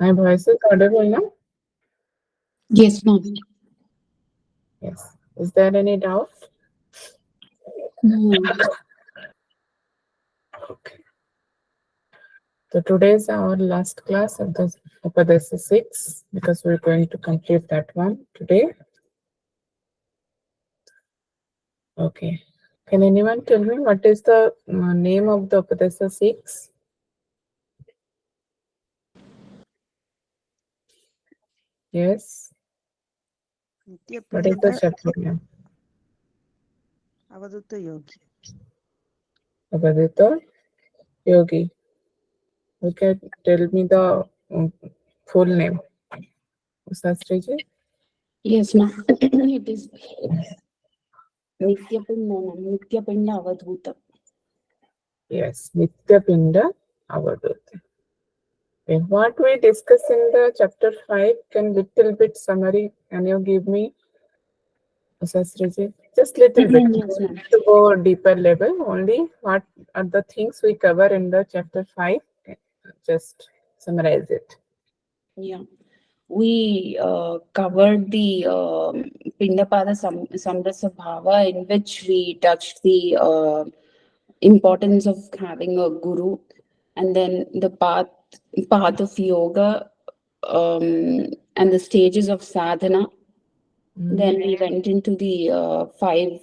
My voice is audible now? Yes, ma'am. Yes. Is there any doubt? No. Okay. So today is our last class of the Upadhyaya 6 because we're going to complete that one today. Okay. Can anyone tell me what is the name of the Upadhyaya 6? Yes. What is the Nityapinda chapter name? Avadhuta Yogi. Upadhyaya Yogi. Okay, tell me the full name. Sastriji? Yes, ma'am. It is Nityapinda Avadhuta. Yes, Nityapinda Avadhuta. Okay, what we discuss in the chapter 5, can little bit summary, can you give me, Sastriji? Just little bit, Yes, ma'am. to go deeper level, only what are the things we cover in the chapter 5, just summarize it. Yeah. We covered the Pindapada Samrasa Bhava, in which we touched the importance of having a guru, and then the path of yoga, and the stages of sadhana. Then we went into the five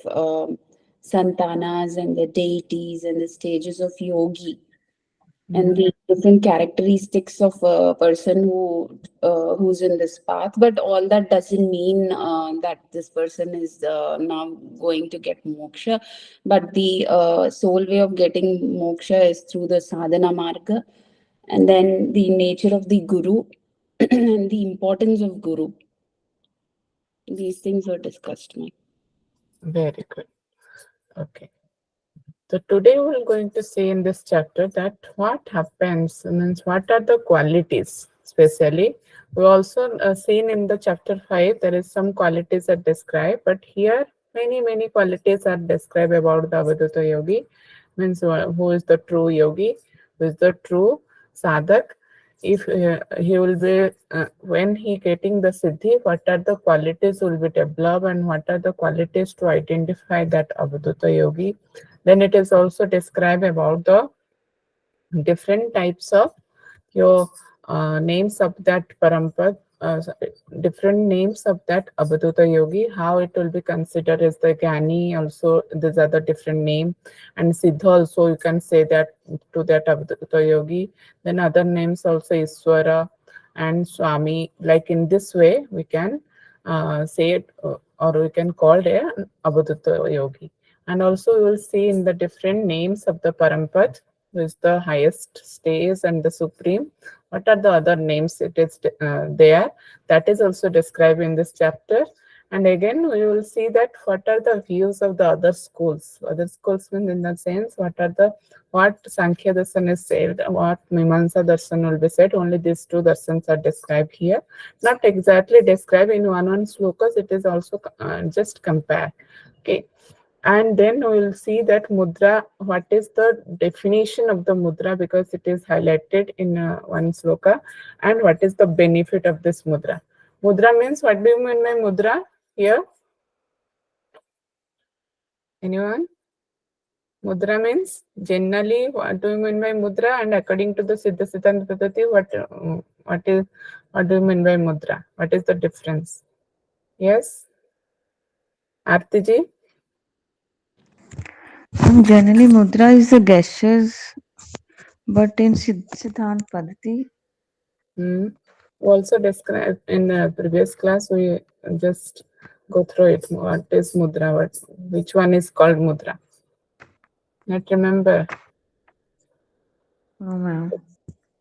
santanas and the deities and the stages of yogi, and the different characteristics of a person who's in this path. But all that doesn't mean that this person is now going to get moksha, but the sole way of getting moksha is through the sadhana marga. And then the nature of the guru and the importance of guru, these things were discussed, ma'am. Very good. Okay. So today we're going to see in this chapter that what happens, means what are the qualities, especially. We also seen in the chapter 5, there is some qualities are described, but here many qualities are described about the Avadhuta Yogi, means who is the true yogi, who is the true sadhak. If he will be, when he getting the siddhi, what are the qualities will be developed and what are the qualities to identify that Avadhuta Yogi. Then it is also described about the different types of your names of that parampara, different names of that Avadhuta Yogi, how it will be considered as the Gyani, also these are the different name, and Siddha also you can say that to that Avadhuta Yogi. Then other names also Iswara and Swami, like in this way we can say it, or we can call it an Avadhuta Yogi. And also you will see in the different names of the Parampad, who is the highest stage and the supreme. What are the other names it is there? That is also described in this chapter. And again, we will see that what are the views of the other schools. Other schools mean in the sense what Sankhya Darshan is said, what Mimamsa Darshan will be said. Only these two darshans are described here. Not exactly described in one slokas. It is also just compare. Okay. And then we will see that mudra, what is the definition of the mudra, because it is highlighted in one sloka, and what is the benefit of this mudra. Mudra means, what do you mean by mudra here? Anyone? Mudra means, generally, what do you mean by mudra? And according to the Siddhsiddhant Paddati, what do you mean by mudra? What is the difference? Yes? Artiji? Generally, mudra is the gestures, but in Siddhsiddhant Paddati, Also described in the previous class, we just go through it. What is mudra? Which one is called mudra? Not remember. oh ma'am.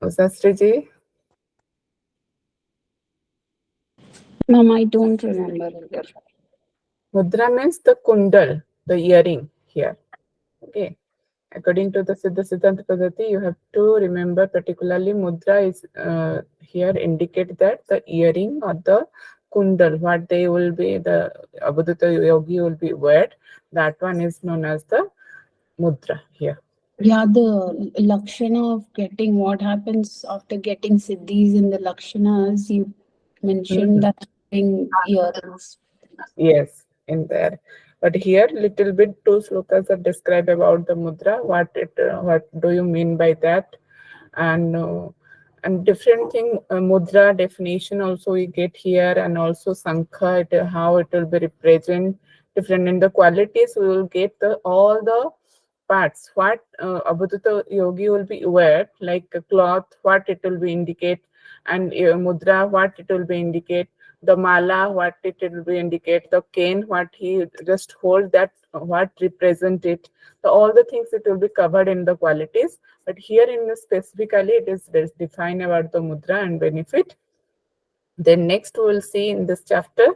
Usastriji? Ma'am, I don't remember either. Mudra means the kundal, the earring here. Okay. According to the Siddhsiddhanta Paddati, you have to remember particularly mudra is here indicate that the earring or the kundal, what they will be, the Avadhuta Yogi will be wear, that one is known as the mudra here. Yeah, the lakshana of getting what happens after getting siddhis in the lakshanas, you mentioned Mhm. that having earrings. Yes, in there. But here, little bit two slokas are described about the mudra. What do you mean by that? And different thing, mudra definition also we get here, and also sankha, how it will be represent different in the qualities. We will get the all the parts. What Abhutata yogi will be aware, like a cloth, what it will be indicate, and mudra, what it will be indicate, the mala, what it will be indicate, the cane, what he just hold that, what represent it. So all the things it will be covered in the qualities. But here in this specifically, it is defined about the mudra and benefit. Then next we will see in this chapter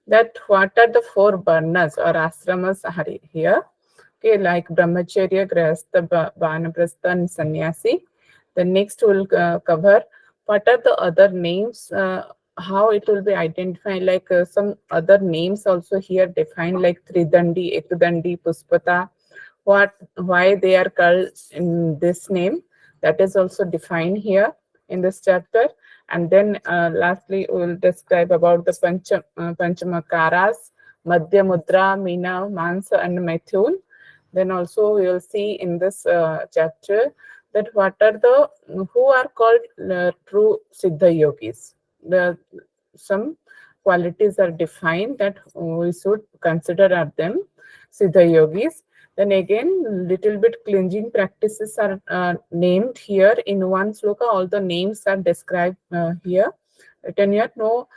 that what are the four varnas or ashramas are here. Okay, like brahmacharya, grahastha, vanaprastha, and sannyasi. The next will cover what are the other names, how it will be identified, like some other names also here defined, like tridandi, ekdandi, puspata, what, why they are called in this name, that is also defined here in this chapter. And then lastly we will describe about the panchamakaras, madhya mudra, meena, mansa, and methul. Then also we will see in this chapter that what are the, who are called true siddha yogis. The some qualities are defined that we should consider are them siddha yogis. Then again, little bit cleansing practices are named here in one sloka. All the names are described here. Written here. No,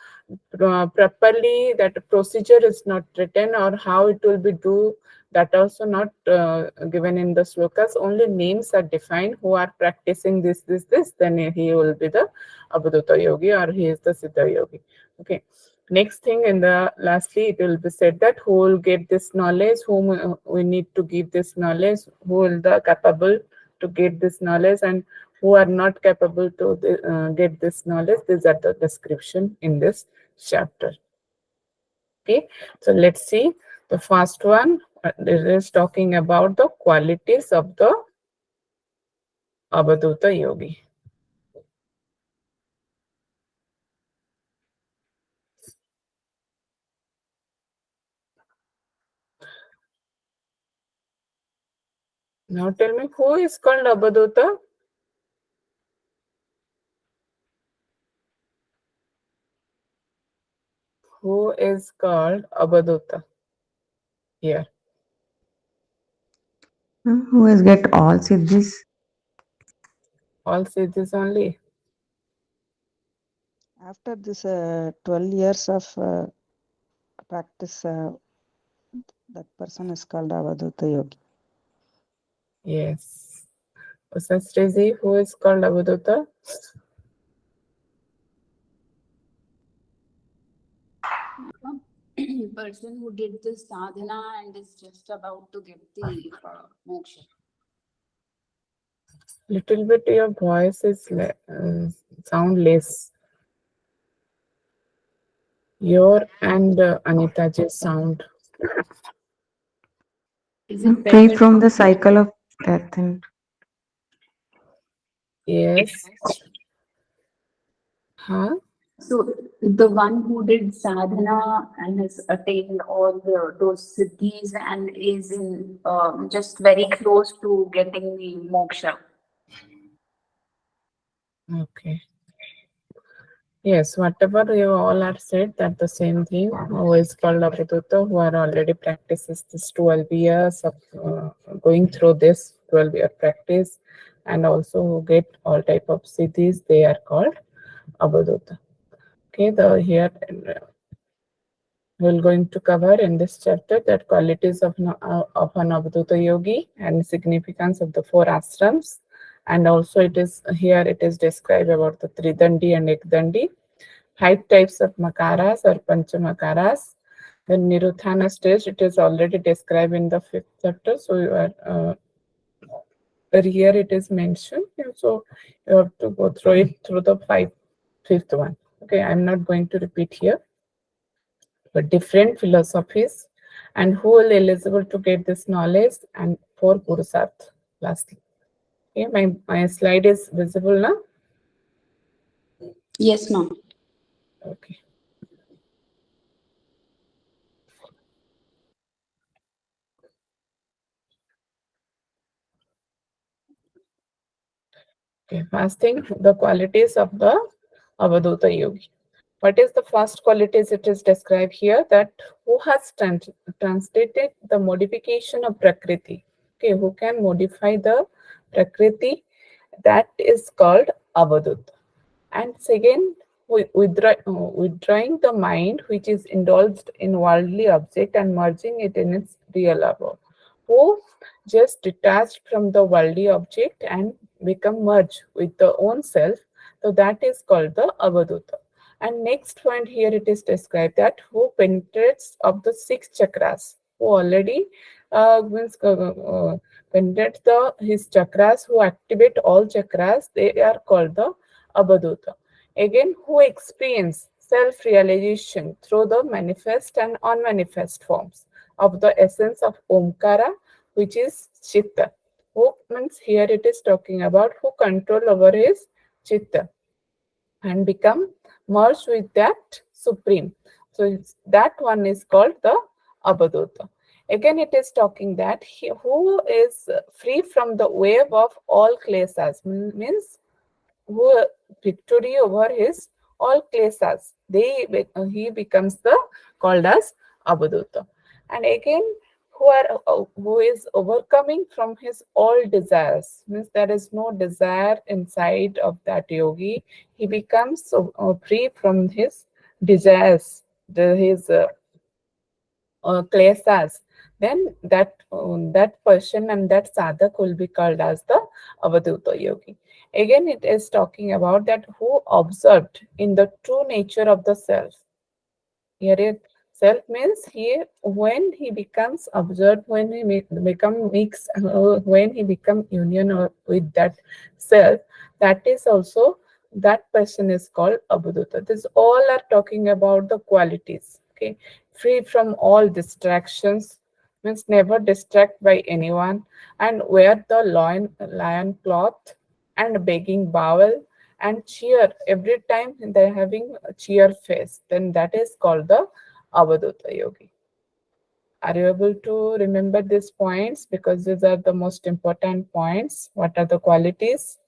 properly that procedure is not written, or how it will be do, that also not given in the slokas. Only names are defined. Who are practicing this, then he will be the Abhidhuta yogi, or he is the Siddha yogi. Okay. Next thing in the lastly, it will be said that who will get this knowledge, whom we need to give this knowledge, who will the capable to get this knowledge, and who are not capable to get this knowledge. These are the description in this chapter. Okay, so let's see the first one. It is talking about the qualities of the Avadhuta yogi. Now tell me, who is called Avadhuta? Who is called Avadhuta here? Who has get all siddhis? All siddhis only. After this 12 years of practice, that person is called Avadhuta Yogi. Yes. Sastri, who is called Avadhuta? Person who did this sadhana and is just about to get the moksha. Little bit your voice is sound less. Your and Anita's sound. Is it Free better? from the cycle of death and Yes. Huh? So the one who did sadhana and has attained all those siddhis and is in just very close to getting the moksha. Okay. Yes, whatever you all are said, that the same thing. Who is called Abhidhuta, who are already practices this 12 years of going through this 12-year practice, and also who get all type of siddhis, they are called Abhidhuta. Okay, the here we're going to cover in this chapter that qualities of an Avadhuta yogi and significance of the four ashrams, and also it is here it is described about the Tridandi and Ekdandi, 5 types of makaras or panchamakaras. The Niruthana stage, it is already described in the 5th chapter, so you are here it is mentioned, so you have to go through it through the 5th one. Okay, I'm not going to repeat here, but different philosophies, and who will eligible to get this knowledge, and for Purusarth lastly. Okay, my slide is visible now. Yes, ma'am. Okay. Okay, first thing, the qualities of the Avadhuta Yogi. What is the first qualities it is described here? That who has translated the modification of Prakriti. Okay, who can modify the Prakriti, that is called Avadhuta. And second, withdrawing the mind which is indulged in worldly object and merging it in its real abode. Who just detached from the worldly object and become merged with the own self. So that is called the Avadhuta. And next point here it is described that who penetrates of the six chakras, who already penetrates his chakras, who activate all chakras, they are called the Abadhuta. Again, who experience self-realization through the manifest and unmanifest forms of the essence of Omkara, which is Chitta. Who means here it is talking about who control over his Chitta and become merged with that Supreme. So that one is called the Abadhuta. Again, it is talking that who is free from the wave of all klesas, means who victory over his all klesas, he becomes the called as Abadhuta. And again, who is overcoming from his all desires, means there is no desire inside of that yogi. He becomes free from his desires, his klesas. Then that person and that sadhak will be called as the Avadhuta yogi. Again, it is talking about that who observed in the true nature of the self. Here it self means he when he becomes observed, when he become mix, when he become union or with that self, that is also that person is called Abhudhuta. This all are talking about the qualities. Okay, free from all distractions, means never distract by anyone, and wear the lion cloth and begging bowel and cheer every time they're having a cheer face, then that is called the Avadhuta Yogi. Are you able to remember these points? Because these are the most important points. What are the qualities?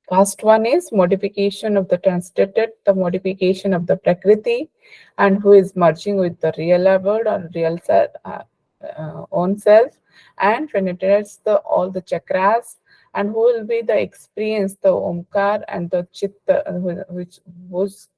First one is modification of the translated, the modification of the Prakriti, and who is merging with the real abode or real self, own self, and penetrates all the chakras, and who will be the experience, the Omkar and the Chitta, whose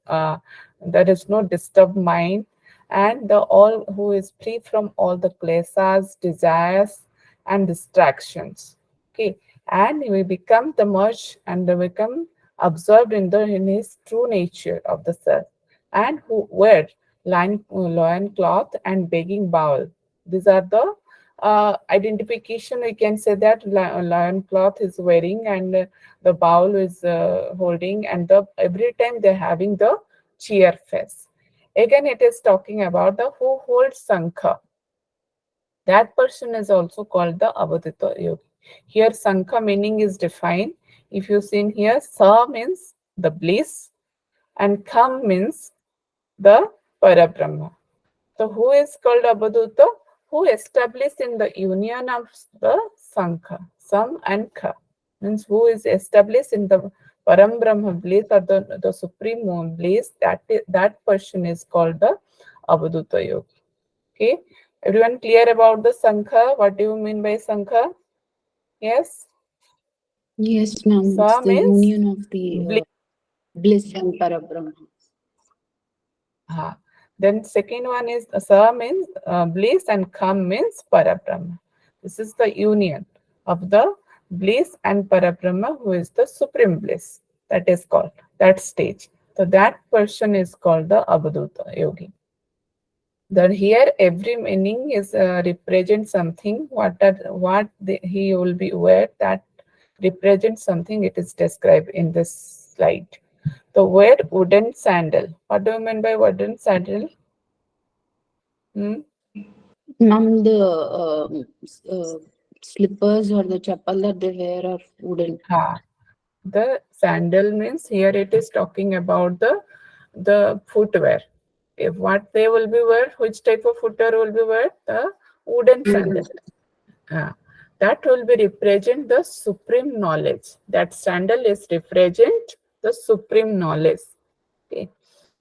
there is no disturbed mind, and the all who is free from all the klesas, desires, and distractions. Okay, and we become the merge and they become absorbed in his true nature of the self, and who wear loin cloth and begging bowl. These are the identification. We can say that lion cloth is wearing and the bowl is holding, and every time they're having the cheer face. Again, it is talking about the who holds Sankha. That person is also called the Avadhuta Yogi. Here, Sankha meaning is defined. If you see here, Sa means the bliss, and Kham means the Parabrahma. So, who is called Avadhuta? Who established in the union of the Sankha, Sam and Kha. Means who is established in the Param Brahma bliss or the supreme bliss, that person is called the Avadhuta Yogi. Okay. Everyone clear about the Sankha? What do you mean by Sankha? Yes? Yes, ma'am. It's Sa the means union of the bliss. bliss and Parabrahma. Then second one is Sa means bliss and Kham means Parabrahma. This is the union of the bliss and Parabrahma, who is the supreme bliss. That is called that stage. So that person is called the Avadhuta Yogi. That here every meaning is represent something. He will be aware that represents something. It is described in this slide. The word wooden sandal. What do you mean by wooden sandal? Ma'am, the slippers or the chappal that they wear are wooden. The sandal means here it is talking about the footwear. If what they will be wear, which type of footwear will be wear? The wooden sandal. That will be represent the supreme knowledge. That sandal is represent the supreme knowledge. Okay.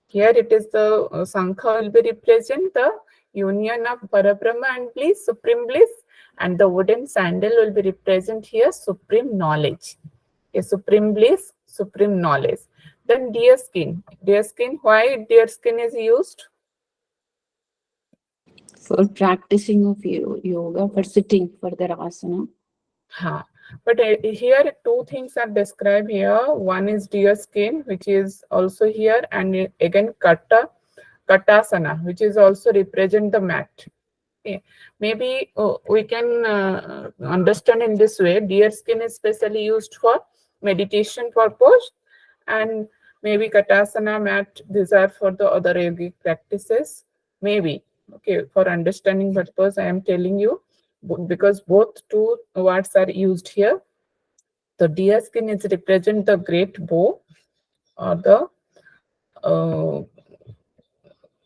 Here it is the Sankha will be represent the union of Parabrahma and bliss, supreme bliss, and the wooden sandal will be represent here supreme knowledge. A supreme bliss, supreme knowledge. Then deer skin. Deer skin, why deer skin is used? For practicing of yoga, for sitting, for the asana. But here two things are described here. One is deer skin, which is also here, and again katasana, which is also represent the mat. Okay. Maybe we can understand in this way. Deer skin is specially used for meditation purpose, and maybe katasana mat, these are for the other yogic practices. Maybe. Okay, for understanding purpose, I am telling you, because both two words are used here. The deer skin is represent the great bow, or the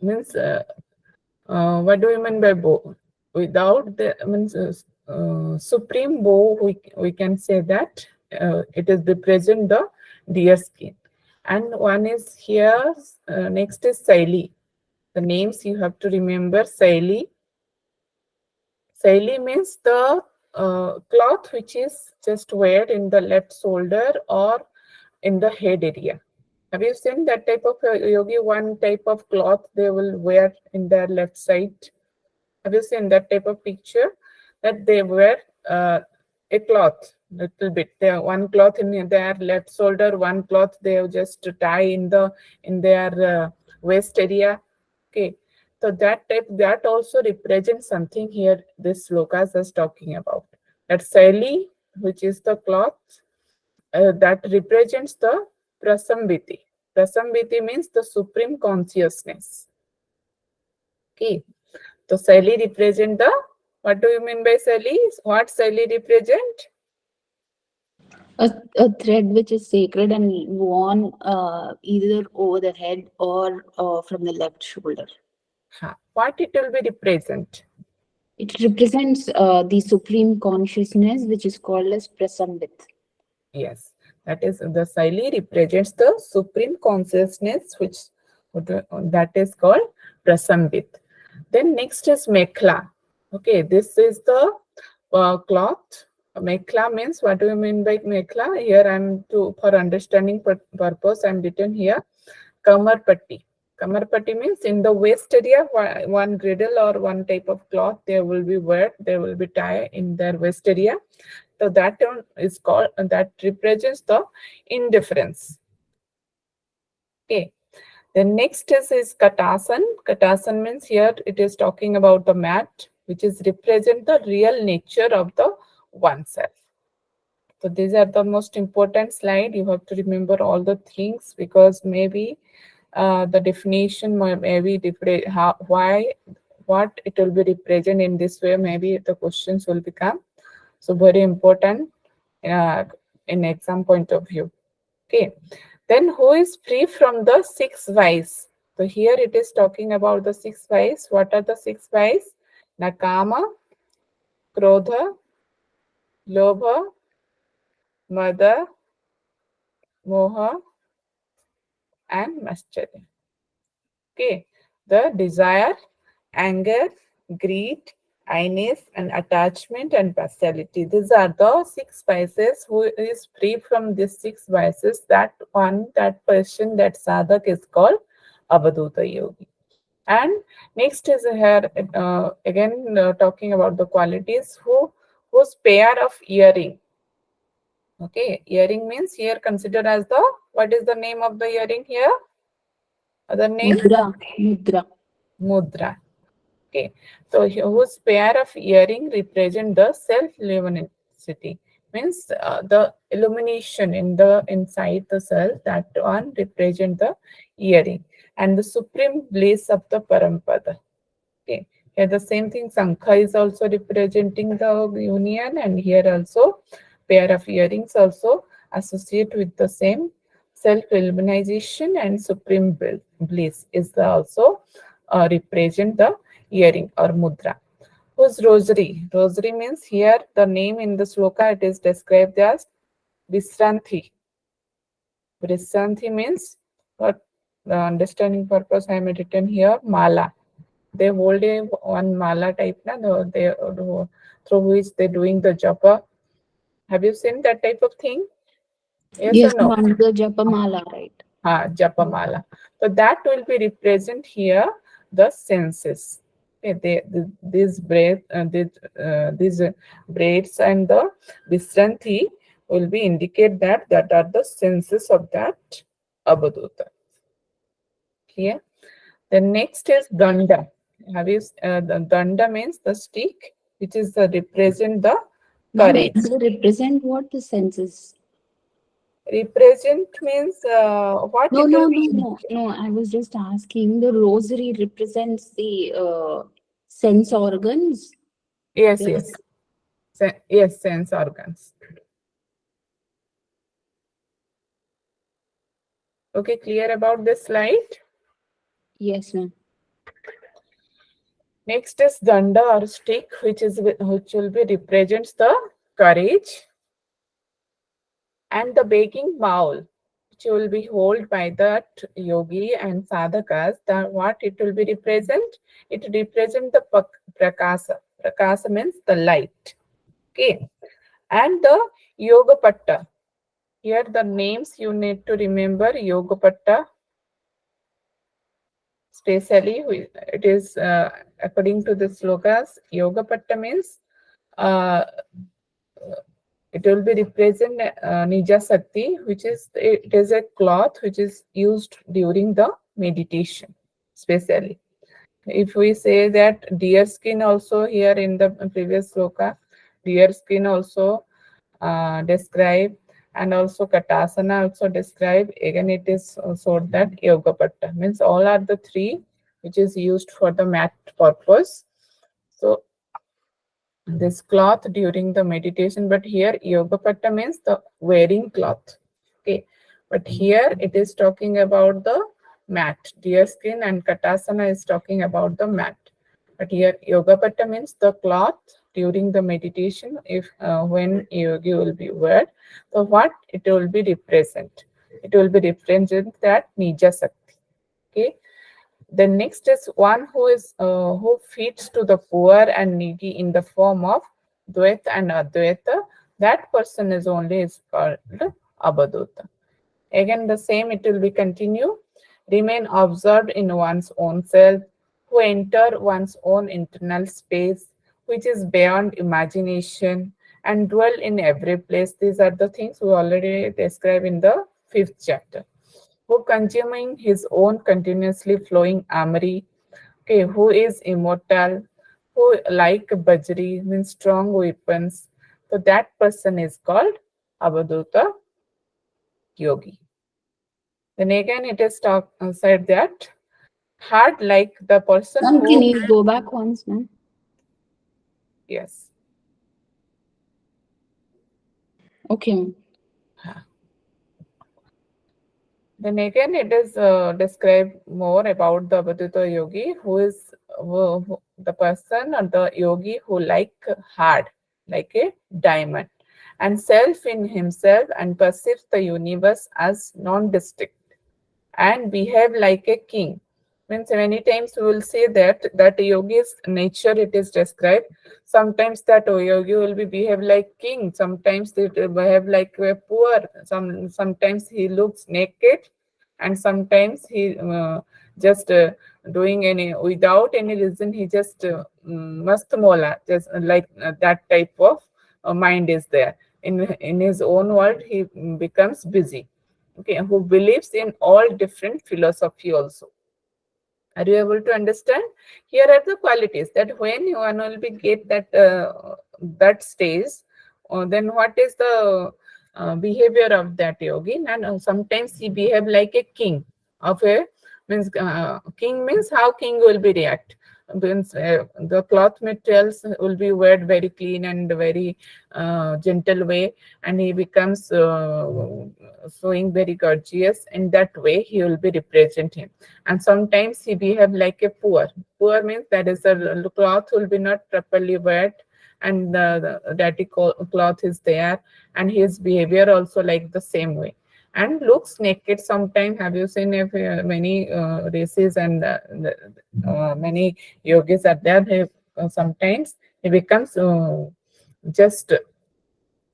means what do you mean by bow? Without the means supreme bow, we can say that it is represent the deer skin. And one is here. Next is Saili. The names you have to remember. Saili. Saili means the cloth which is just wear in the left shoulder or in the head area. Have you seen that type of yogi? One type of cloth they will wear in their left side. Have you seen that type of picture? That they wear a cloth, little bit. They one cloth in their left shoulder, one cloth they have just tie in their waist area. Okay, so that type, that also represents something here. This slokas is talking about. That saili, which is the cloth, that represents the prasambiti. Prasambiti means the supreme consciousness. Okay. So Sally represent the, what do you mean by Sally? What Sally represent? A thread which is sacred and worn either over the head or from the left shoulder. What it will be represent? It represents the supreme consciousness, which is called as Prasambit. Yes, that is, the Sally represents the supreme consciousness, which that is called Prasambit. Then next is Mekhla. Okay, this is the cloth. Mekhla means, what do you mean by Mekhla? Here I'm for understanding purpose, I'm written here Kamar Patti. Kamar Patti means in the waist area, one girdle or one type of cloth they will be wear, they will be tie in their waist area. So that term is called, that represents the indifference. Okay. The next is Katasan. Katasan means here it is talking about the mat, which is represent the real nature of the oneself. So these are the most important slide. You have to remember all the things, because maybe the definition maybe different, why, what it will be represent in this way. Maybe the questions will become so very important in exam point of view. Okay. Then who is free from the six vices? So here it is talking about the six vices. What are the six vices? Nakama, Krodha, Lobha, Mada, Moha, and Mascharya. Okay. The desire, anger, greed, Ines, and attachment and partiality. These are the six vices. Who is free from these six vices? That one, that person, that sadhak is called Avadhuta Yogi. And next is here again talking about the qualities. Whose pair of earring. Okay, earring means here considered as the, what is the name of the earring here? Other name? Mudra. Mudra. Okay, so whose pair of earring represent the self-luminosity, means the illumination in the inside the self, that one represent the earring, and the supreme bliss of the Parampada. Okay, Here the same thing, Sankha is also representing the union, and here also pair of earrings also associate with the same self-realization and supreme bliss is the also represent the earring or mudra. Whose rosary? Rosary means here the name in the sloka it is described as Visranthi. Visranthi means for the understanding purpose I am written here mala. They hold a one mala type na they through which they doing the japa. Have you seen that type of thing? Yes Yes, or no? ma'am, the Japamala, right? Japa mala. So that will be represent here the senses. Okay, these braids and the visranthi will be indicate that are the senses of that avaduta. Clear? The next is danda. Have you the danda means the stick, which is the represent the Ma'am, courage. it will represent what the senses? Represent means what No, it no, will no, be. no. I was just asking. The rosary represents the sense organs. Yes, Yes. yes. Yes, sense organs. Okay, clear about this slide? Yes, ma'am. Next is danda or stick, which will be represents the courage, and the baking bowl, which will be held by that yogi and sadhakas. That what it will be represent? It represent the prakasa. Prakasa means the light. Okay, and the yoga patta. Here the names you need to remember yoga patta. Specially, it is according to the slokas, yoga patta means uh, it will be represent Nija Sakti, which is it is a cloth which is used during the meditation, specially. If we say that deer skin also here in the previous sloka, deer skin also describe, and also katasana also describe. Again, it is also that yoga patta means all are the three which is used for the mat purpose. So this cloth during the meditation, but here yoga patta means the wearing cloth. Okay, but here it is talking about the mat. Deer skin and katasana is talking about the mat, but here yoga patta means the cloth during the meditation. If when yogi will be wear, so what it will be represent? It will be represent that nija sakti. Okay, the next is one who feeds to the poor and needy in the form of Dvaita and Advaita. That person is called Abhaduta. Again, the same it will be continue. Remain observed in one's own self, who enter one's own internal space, which is beyond imagination, and dwell in every place. These are the things we already described in the 5th chapter. Who consuming his own continuously flowing amri, okay, who is immortal, who like Bajri means strong weapons. So that person is called Avaduta Yogi. Then again it is said that hard like the person Ma'am, can who, you go back once, ma'am? yes. Okay, ma'am. Then again, it is described more about the Abhidita yogi, who is the person or the yogi who like hard, like a diamond, and self in himself and perceives the universe as non-distinct and behave like a king. Means many times we will say that yogi's nature it is described. Sometimes that yogi will be behave like king. Sometimes they behave like a poor. Sometimes he looks naked, and sometimes he just doing any without any reason. He just mast mola, just like that type of mind is there. In his own world, he becomes busy. Okay, who believes in all different philosophy also. Are you able to understand? Here are the qualities that when one will be get that stage, then what is the behavior of that yogi? And sometimes he behave like a king of a means king means how king will be react. means the cloth materials will be weared very clean and very gentle way, and he becomes showing very gorgeous. In that way he will be represent him. And sometimes he behave like a poor means that is a cloth will be not properly wet, and the dirty cloth is there, and his behavior also like the same way, and looks naked sometimes. Have you seen if many races and many yogis are there, they sometimes he becomes just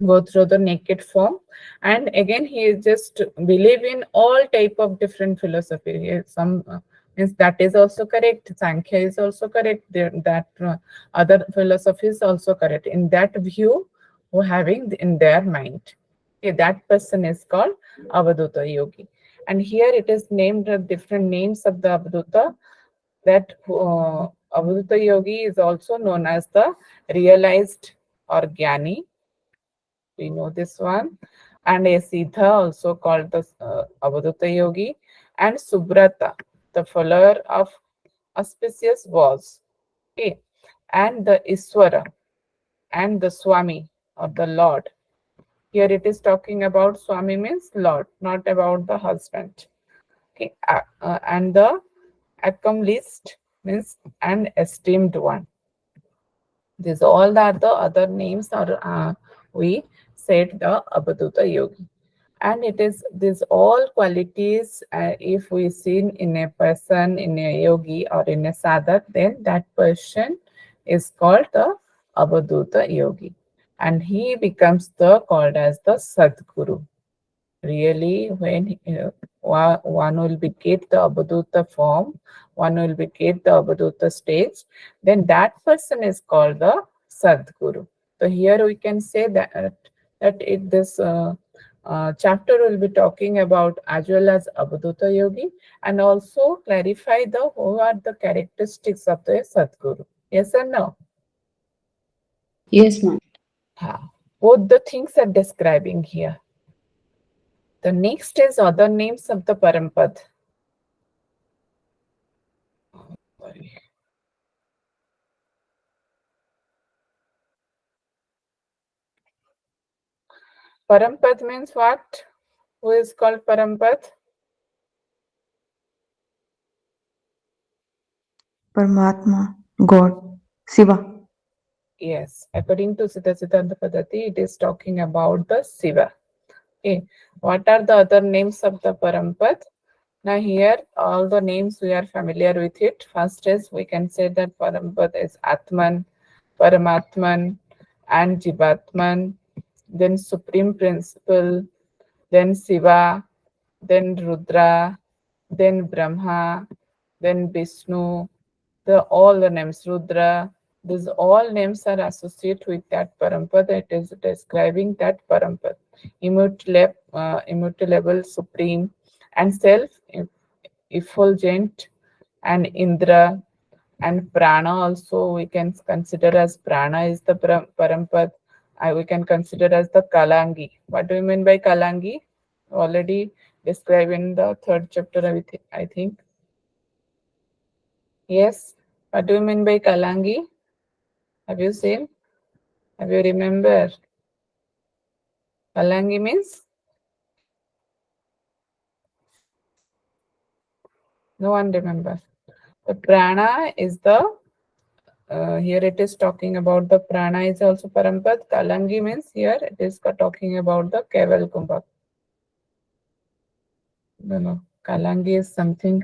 go through the naked form. And again he just believe in all type of different philosophy. Some means that is also correct, Sankhya is also correct, that other philosophy is also correct in that view who having in their mind. Okay, that person is called Avaduta yogi. And here it is named different names of the Avaduta. That Avaduta yogi is also known as the realized or Jnani. We know this one. And a Siddha, also called the Avaduta yogi. And Subrata, the follower of auspicious vows. Okay. And the Iswara and the Swami or the Lord. Here it is talking about Swami means Lord, not about the husband. Okay. And the accomplished means an esteemed one. These all are the other names, or we said the Avaduta yogi. And it is these all qualities, if we see in a person, in a yogi or in a sadhak, then that person is called the Avaduta yogi. And he becomes the called as the Sadguru. Really, when one will be get the Avaduta form, one will be get the Avaduta stage, then that person is called the Sadguru. So here we can say that this chapter will be talking about as well as Avaduta yogi, and also clarify the who are the characteristics of the Sadguru. Yes or no? Yes, ma'am. Both the things are describing here. The next is other names of the Parampad. Parampad means what? Who is called Parampad? Paramatma, God, Shiva. Yes, according to Siddhsiddhant Paddati, it is talking about the Shiva. Okay, what are the other names of the Parampad? Now here, all the names we are familiar with it. First is we can say that Parampad is Atman, Paramatman, and Jivatman, then Supreme Principle, then Shiva, then Rudra, then Brahma, then Vishnu, all the names, Rudra, these all names are associated with that Parampad that is describing that Parampad. Immutable, supreme, and self-effulgent, and Indra, and Prana also we can consider as Prana is the Parampad. We can consider as the Kalangi. What do you mean by Kalangi? Already described in the third chapter, I think. Yes. What do you mean by Kalangi? Have you seen? Have you remember? Kalangi means? No one remember. The prana is the, here it is talking about the prana is also Parampad. Kalangi means here it is talking about the Keval Kumbhak. No. Kalangi is something.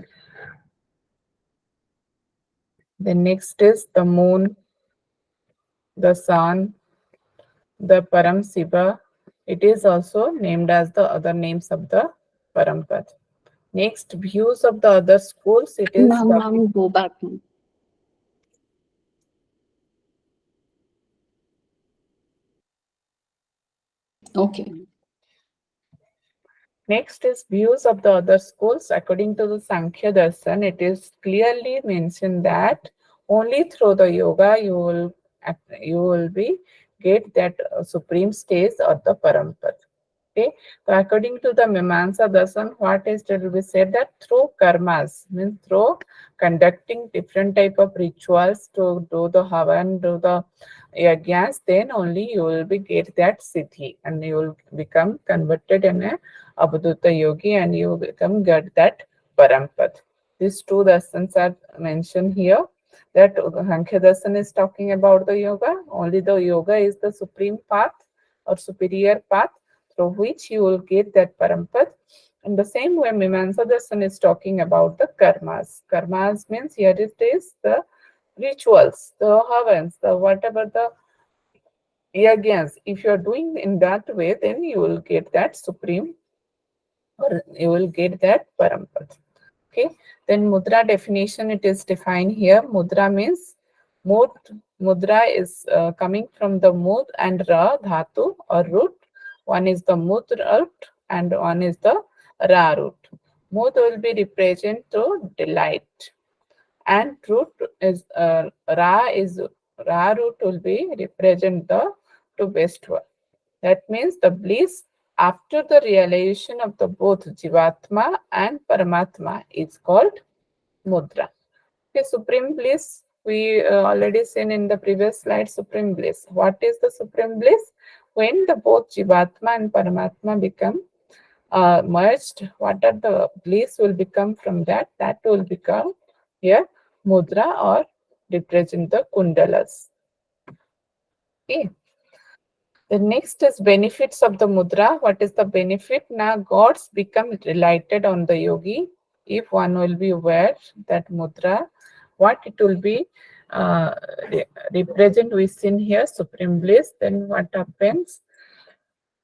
The next is the moon, the sun, the Param Shiva. It is also named as the other names of the Parampad. Next, views of the other schools. It is Ma'am, go back, ma'am. Okay. Next is views of the other schools. According to the Sankhya Darshan, it is clearly mentioned that only through the yoga you will be get that supreme stage or the Parampad. Okay, so according to the Mimamsa Dasan, what is to be said that through karmas, means through conducting different type of rituals to do the havan, do the yajnas, then only you will be get that siddhi and you will become converted in a abhuta yogi and you become get that parampad. These two dasans are mentioned here. That Sankhya Dasan is talking about the yoga. Only the yoga is the supreme path or superior path through which you will get that parampad. In the same way, Mimamsa Dasan is talking about the karmas. Karmas means here it is the rituals, the havans, the whatever the yajnas. If you are doing in that way, then you will get that supreme or you will get that parampad. Okay, then mudra definition, it is defined here. Mudra means mud. Mudra is coming from the mud and ra dhatu or root. One is the mud root and one is the ra root. Mud will be represent to delight and root is ra root will be represent the to bestward. That means the bliss after the realization of the both Jivatma and Paramatma is called Mudra. Okay, supreme bliss, we already seen in the previous slide, supreme bliss. What is the supreme bliss? When the both Jivatma and Paramatma become merged, what are the bliss will become from that? That will become here Mudra or represent the Kundalas. Okay. The next is benefits of the mudra. What is the benefit? Now gods become related on the yogi. If one will be aware that mudra, what it will be represent we seen here, supreme bliss. Then what happens?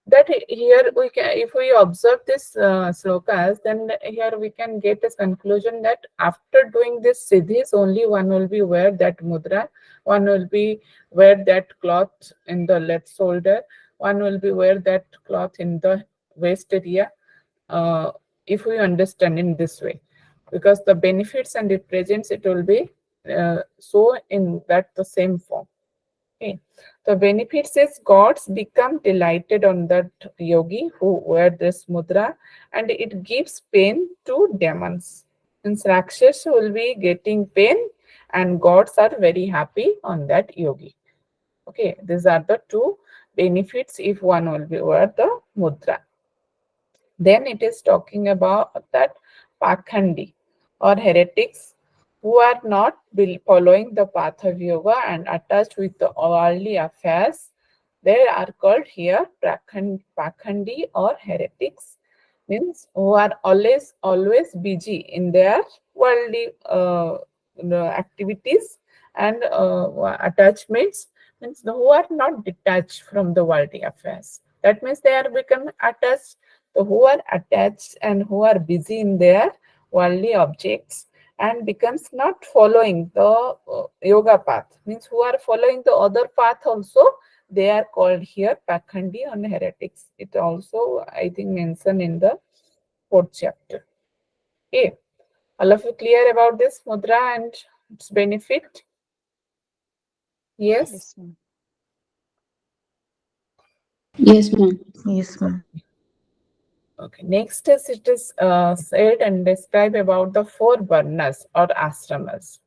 That here we can, if we observe this slokas, then here we can get a conclusion that after doing this siddhis, only one will be wear that mudra, one will be wear that cloth in the left shoulder, one will be wear that cloth in the waist area. If we understand in this way, because the benefits and it presents, it will be so in that the same form. Okay. The benefits is gods become delighted on that yogi who wear this mudra and it gives pain to demons. Means Rakshas will be getting pain and gods are very happy on that yogi. Okay, these are the two benefits if one will be wear the mudra. Then it is talking about that Pakhandi or heretics who are not following the path of yoga and attached with the worldly affairs. They are called here Pakhandi or heretics, means who are always busy in their worldly activities and attachments, means who are not detached from the worldly affairs. That means they are become attached. So who are attached and who are busy in their worldly objects and becomes not following the yoga path, means who are following the other path also, they are called here Pakhandi and heretics. It also, I think, mentioned in the 4th chapter. Okay, all of you clear about this mudra and its benefit? Yes. Yes, ma'am. Yes, ma'am. Yes, ma'am. Okay, next is it is said and describe about the 4 varnas or ashramas.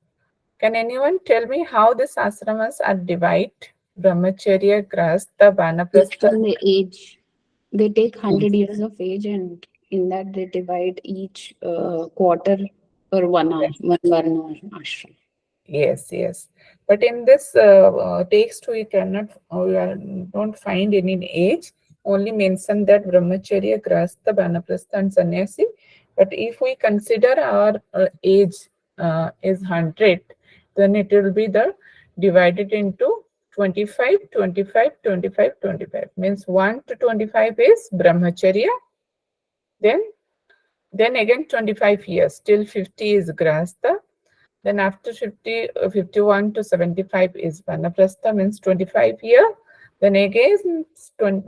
Can anyone tell me how these ashramas are divided? Brahmacharya, Grahastha, Based Vanaprastha. on the age, they take 100 years of age, and in that they divide each quarter or one varna ashram. Yes, yes. But in this text, we cannot, don't find any age. Only mention that Brahmacharya, Grahastha, Vanaprastha, and Sannyasi. But if we consider our age is 100, then it will be the divided into 25, 25, 25, 25. Means 1 to 25 is Brahmacharya. Then again 25 years till 50 is Grahastha. Then after 50, 51 to 75 is Vanaprastha, means 25 year. Then again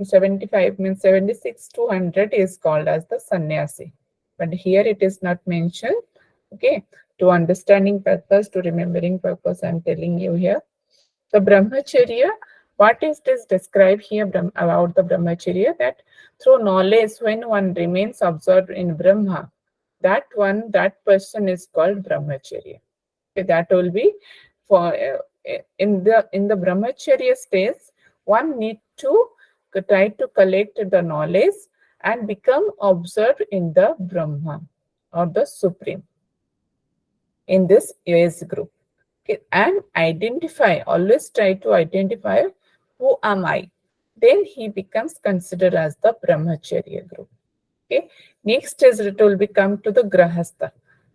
75 means 76 to 100 is called as the sannyasi. But here it is not mentioned. Okay, to understanding purpose, to remembering purpose, I am telling you here. The Brahmacharya What is this described here about the brahmacharya? That through knowledge, when one remains absorbed in Brahma, that person is called brahmacharya. Okay, that will be for in the brahmacharya stage, one need to try to collect the knowledge and become observed in the Brahma or the Supreme in this age group. Okay, and always try to identify who am I. Then he becomes considered as the brahmacharya group. Okay, next is it will become to the grahastha.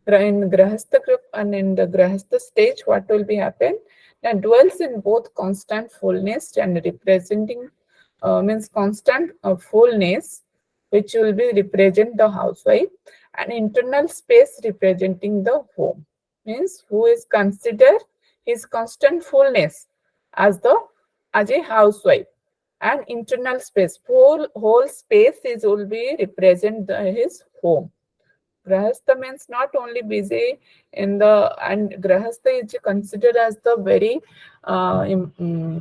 In grahastha group and in the grahastha stage, what will be happen? That dwells in both constant fullness and representing means constant fullness, which will be represent the housewife, and internal space representing the home. Means who is considered his constant fullness as a housewife, and internal space, whole space is will be represent his home. Grahastha means not only busy in the, and Grahastha is considered as the very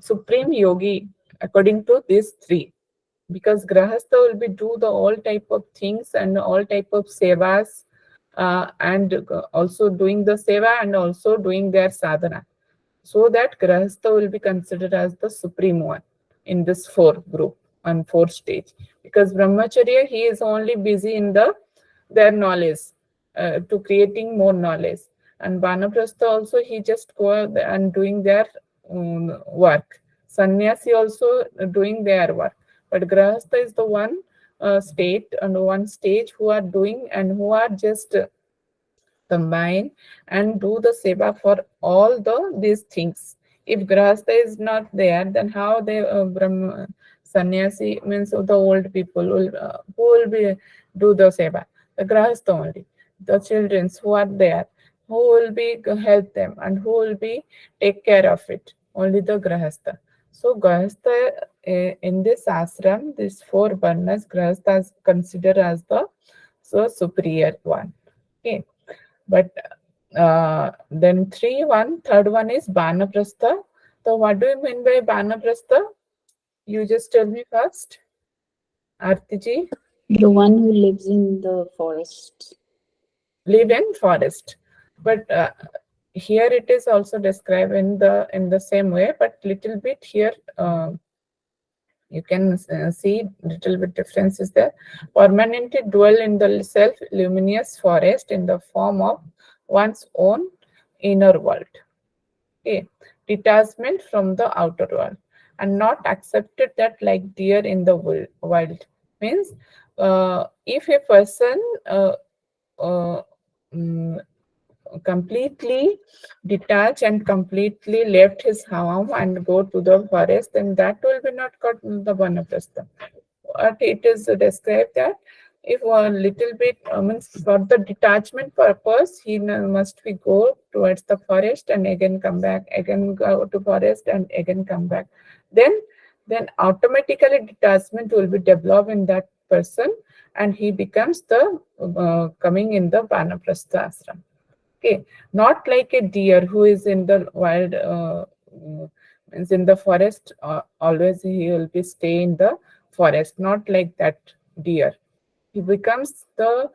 supreme yogi according to these three, because Grahastha will be do the all type of things and all type of sevas, and also doing the seva and also doing their sadhana, so that Grahastha will be considered as the supreme one in this four group and four stage. Because Brahmacharya, he is only busy in their knowledge, to creating more knowledge. And Banaprastha also, he just go and doing their work. Sannyasi also doing their work. But Grahastha is the one state and one stage who are doing and who are just combine and do the seva for all these things. If grahastha is not there, then how they sannyasi means the old people will who will be do the seva? The grahastha only. The children who are there, who will be help them and who will be take care of it? Only the grahastha. So grahastha in this ashram, these four varnas, grahastha is considered as the superior one. Okay. But then third one is Banaprastha. So what do you mean by Banaprastha? You just tell me first, Artiji. The one who lives in the forest. Live in forest. But here it is also described in the same way, but little bit here you can see little bit difference is there. Permanently dwell in the self-luminous forest in the form of one's own inner world. Okay. Detachment from the outer world, and not accepted that like deer in the wild. Means if a person completely detached and completely left his home and go to the forest, then that will be not called the Vanaprastha. But it is described that if a little bit means for the detachment purpose, he must be go towards the forest and again come back, again go to forest and again come back. Then automatically detachment will be developed in that person, and he becomes the coming in the Vanaprastha ashram. Okay, not like a deer who is in the wild, means in the forest. Always he will be stay in the forest. Not like that deer. He becomes the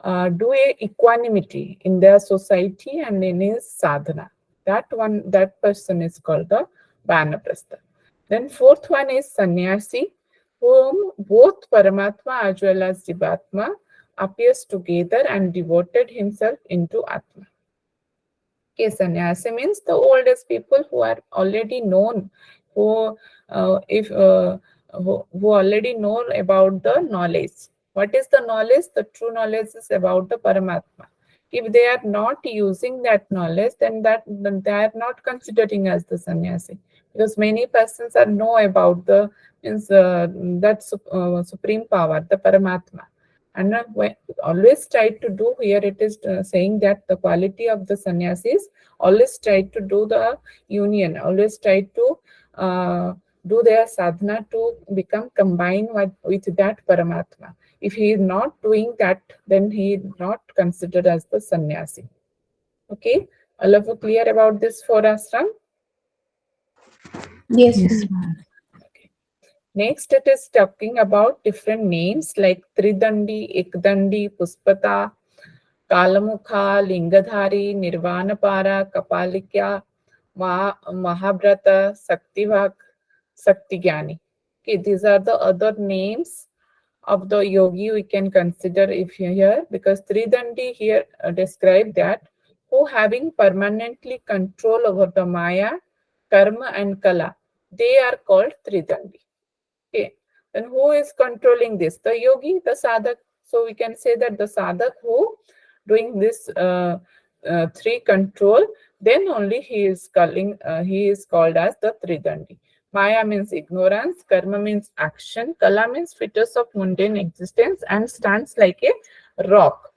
do a equanimity in their society and in his sadhana. That person is called the Vanaprastha. Then fourth one is sannyasi, whom both Paramatma as well as Jivatma appears together and devoted himself into Atma. Okay, sannyasi means the oldest people who are already known, who already know about the knowledge. What is the knowledge? The true knowledge is about the Paramatma. If they are not using that knowledge, then they are not considering as the sannyasi, because many persons are know about the means that supreme power, the Paramatma. And always try to do here, it is saying that the quality of the sannyasis always try to do the union, always try to do their sadhana to become combined with that Paramatma. If he is not doing that, then he is not considered as the sannyasi. Okay, all of you clear about this for ashram? Yes, Yes, ma'am. ma'am. Okay. Next, it is talking about different names like Tridandi, Ekdandi, Puspata, Kalamukha, Lingadhari, Nirvanapara, Kapalikya, Mahabhrata, Saktivak, Saktigyani. Okay, these are the other names of the yogi we can consider if you hear, because Tridandi here describe that who having permanently control over the Maya, Karma and Kala, they are called Tridandi. Okay, then who is controlling this? The yogi, the sadhak. So we can say that the sadhak who doing this three control, then only he is called as the Tridandi. Maya means ignorance, karma means action, kala means features of mundane existence and stands like a rock.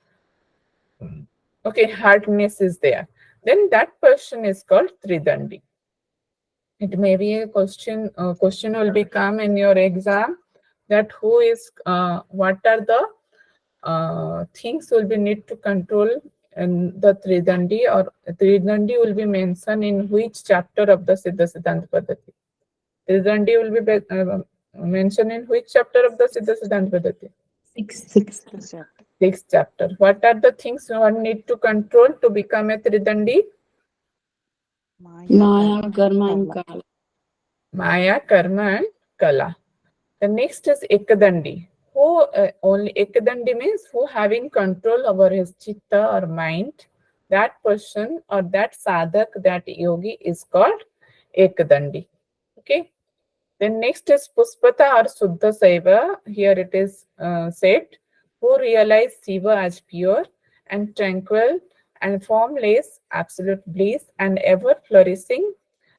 Okay, hardness is there. Then that person is called Tridandi. It may be a question. Question will become in your exam that who is what are the things will be need to control in the Tridandi, or Tridandi will be mentioned in which chapter of the Siddhsiddhant Paddati. Tridandi will be mentioned in which chapter of the Siddhsiddhant Paddati? Six. This chapter. Sixth chapter. What are the things one need to control to become a Tridandi? Maya, Karma, and Kala. Maya, Karma and Kala. The next is Ekadandi. Who only Ekadandi means who having control over his chitta or mind. That person or that sadhak, that yogi is called Ekadandi. Okay. Then next is Puspata or Suddha Saiva. Here it is said, who realize Shiva as pure and tranquil and formless, absolute bliss and ever flourishing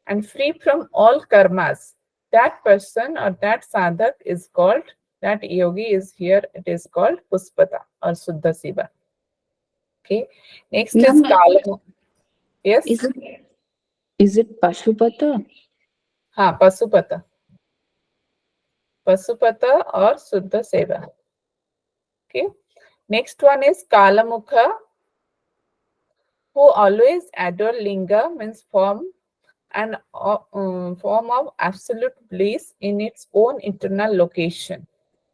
and free from all karmas. That person or that sadhak is called, that yogi is here, it is called Puspata or Suddha Shiva. Okay. Next is Ma'am, Kala. Yes. is it Pashupata? Ha, Pasupata. Pasupata or Suddha Seva. Okay. Next one is Kalamukha, who always adore linga, means form and form of absolute bliss in its own internal location.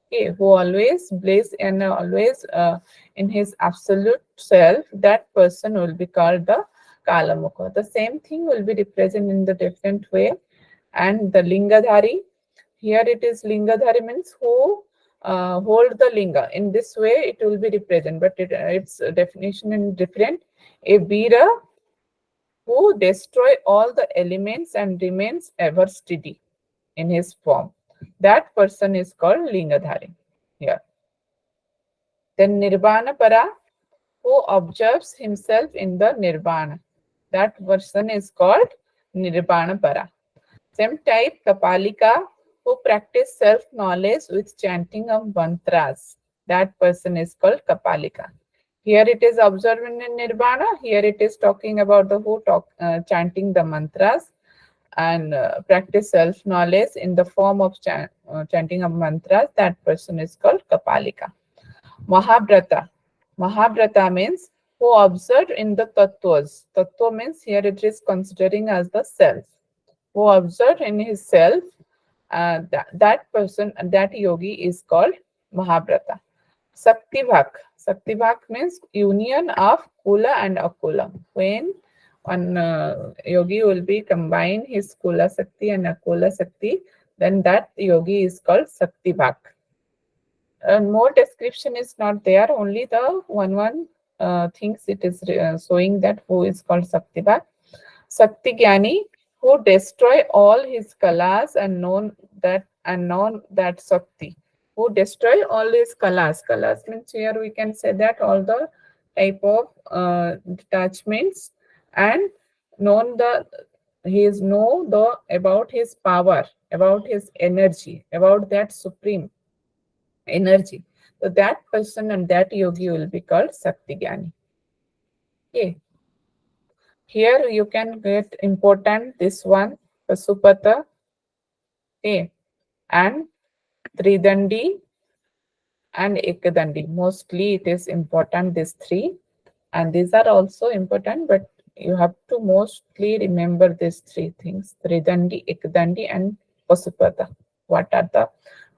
Okay, who always bliss and always in his absolute self, that person will be called the Kalamukha. The same thing will be represented in the different way. And the Lingadhari, here it is Lingadhari means who hold the linga. In this way, it will be represented, but its definition is different. A Veera who destroy all the elements and remains ever steady in his form. That person is called Lingadhari. Here. Then Nirvana Para, who observes himself in the Nirvana. That person is called Nirvana Para. Same type, Kapalika, who practice self-knowledge with chanting of mantras. That person is called Kapalika. Here it is observing in Nirvana. Here it is talking about the who chanting the mantras and practice self-knowledge in the form of chanting of mantras. That person is called Kapalika. Mahabhrata. Mahabhrata means who observe in the tattvas. Tattva means here it is considering as the self. Who observe in his self, that person, that yogi is called Mahabhrata. Saktivak. Saktivak means union of Kula and Akula. When one yogi will be combine his Kula Sakti and Akula Sakti, then that yogi is called Saktivak. More description is not there, only the one things it is showing that who is called Saktivak. Sakti Gyani, who destroy all his kalas and known that Sakti, who destroy all his kalas. Kalas means here we can say that all the type of detachments and known the he is know the about his power, about his energy, about that supreme energy. So that person and that yogi will be called Sakti Gyani. Okay. Here you can get important this one, Pasupata, okay, and Tridandi and Ekadandi. Mostly it is important, these three. And these are also important, but you have to mostly remember these three things: Tridandi, Ekdandi, and Pasupada. What are the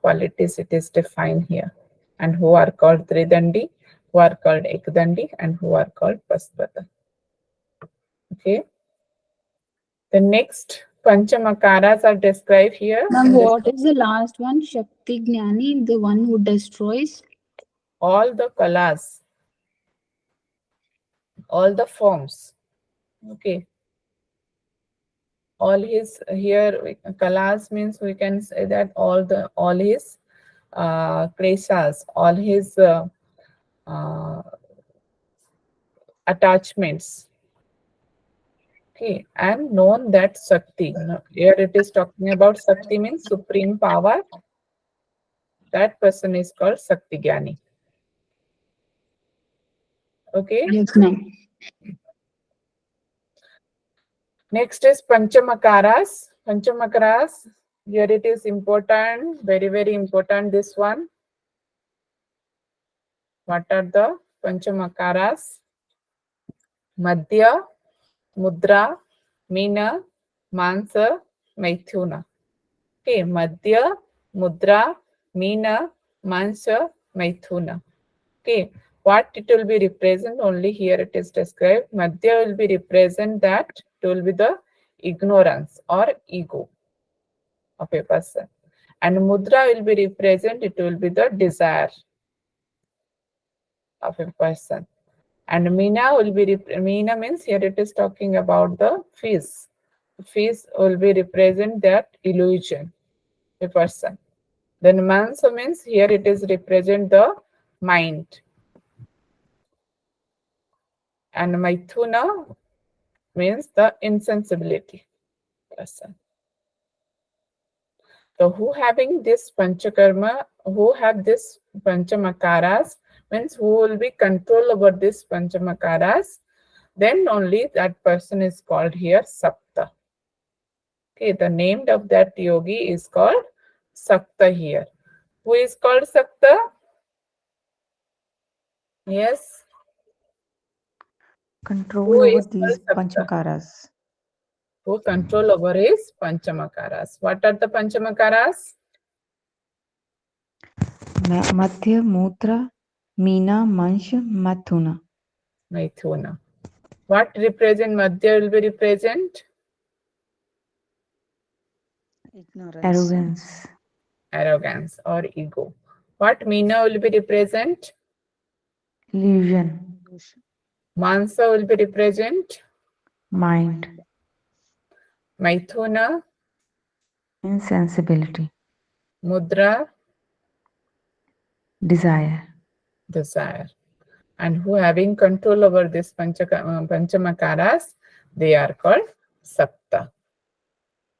qualities it is defined here? And who are called Tridandi, who are called Ekdandi, and who are called Pasupada. Okay. The next Panchamakaras are described here. Ma'am, what is the last one? Shakti Gnani, the one who destroys? All the kalas, all the forms. Okay. All his here kalas means we can say that all his kleshas, all his attachments. Okay, and known that Shakti. Here it is talking about Shakti means supreme power. That person is called Shakti Gyani. Okay. Yes, ma'am. Next is Panchamakaras. Panchamakaras. Here it is important, very, very important, this one. What are the Panchamakaras? Madhya, Mudra, Meena, Mansa, Maithuna. Okay, Madhya, Mudra, Meena, Mansa, Maithuna. Okay, what it will be represent, only here it is described. Madhya will be represent that it will be the ignorance or ego of a person. And Mudra will be represent, it will be the desire of a person. And Meena will be, Meena means here it is talking about the face. Face will be represent that illusion, a person. Then Mansa means here it is represent the mind. And Maithuna means the insensibility person. So who having this Panchakarma, who have this Panchamakaras, means who will be control over this Panchamakaras, then only that person is called here Sapta. Okay, the name of that yogi is called Sakta here. Who is called Sakta? Yes. Control Who over is these called Sakta? Panchmakaras. Who control over his Panchamakaras. What are the Panchamakaras? Madhya, Mudra, Meena, Mansh, Mathuna. Maithuna. What represent Madhya will be represent? Ignorance. Arrogance. Arrogance or ego. What Meena will be represent? Illusion. Mansa will be represent? Mind. Maithuna, Insensibility. Mudra, Desire. desire. And who having control over this Panchamakaras, they are called Sapta.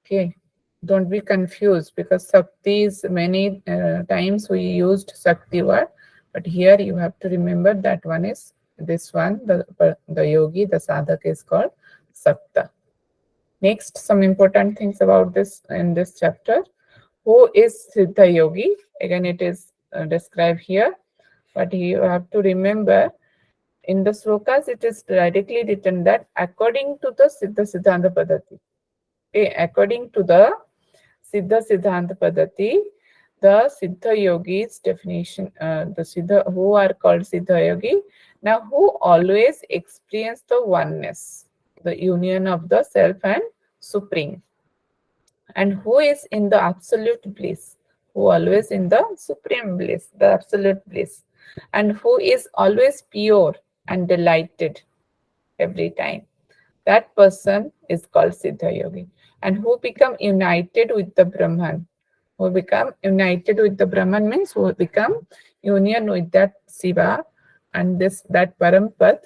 Okay, don't be confused because Sakti is many times we used Sakti word, but here you have to remember that one is this one, the yogi, the sadhak is called Sapta. Next, some important things about this in this chapter. Who is Siddha Yogi? Again, it is described here, but you have to remember in the slokas, it is directly written that according to the Siddhsiddhant Paddati. Okay, according to the Siddhsiddhant Paddati, the Siddha Yogis definition, the Siddha who are called Siddha Yogi, now who always experience the oneness, the union of the self and supreme, and who is in the absolute bliss, who always in the supreme bliss, the absolute bliss, and who is always pure and delighted every time. That person is called Siddha Yogi. And who become united with the Brahman. Who become united with the Brahman means who become union with that Shiva and that Parampath.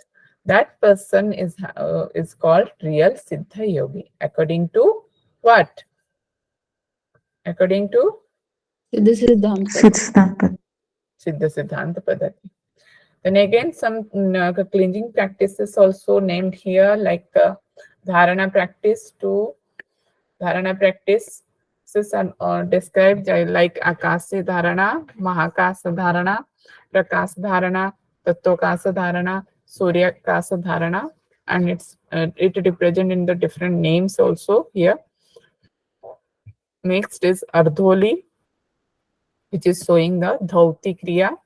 That person is called real Siddha Yogi. According to what? According to Siddhsiddhant. Siddhsiddhant. Siddhsiddhant Paddati. Then again, some cleansing practices also named here, like dharana practice. Dharana practice are described like akasya dharana, mahakasa dharana, prakasa dharana, tattvakasa dharana, suryakasa dharana. and it represent in the different names also here. Next is Ardholi, which is showing the Dhauti Kriya,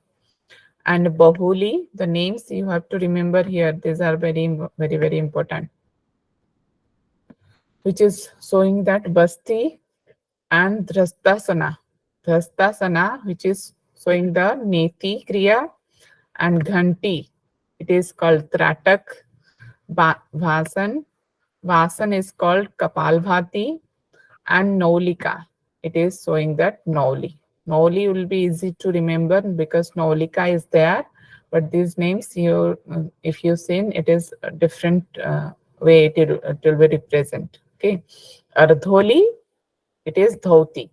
and Bahuli. The names you have to remember here. These are very important. Which is showing that Basti and Dhrastasana. Dhrastasana, which is showing the Neti Kriya, and Ghanti. It is called Tratak. Vasan. Vasan is called Kapalbhati, and Naulika. It is showing that Nauli. Nauli will be easy to remember because Naulika is there, but these names you, if you seen, it is a different way it will be represent. Okay, Ardholi, it is Dhauti.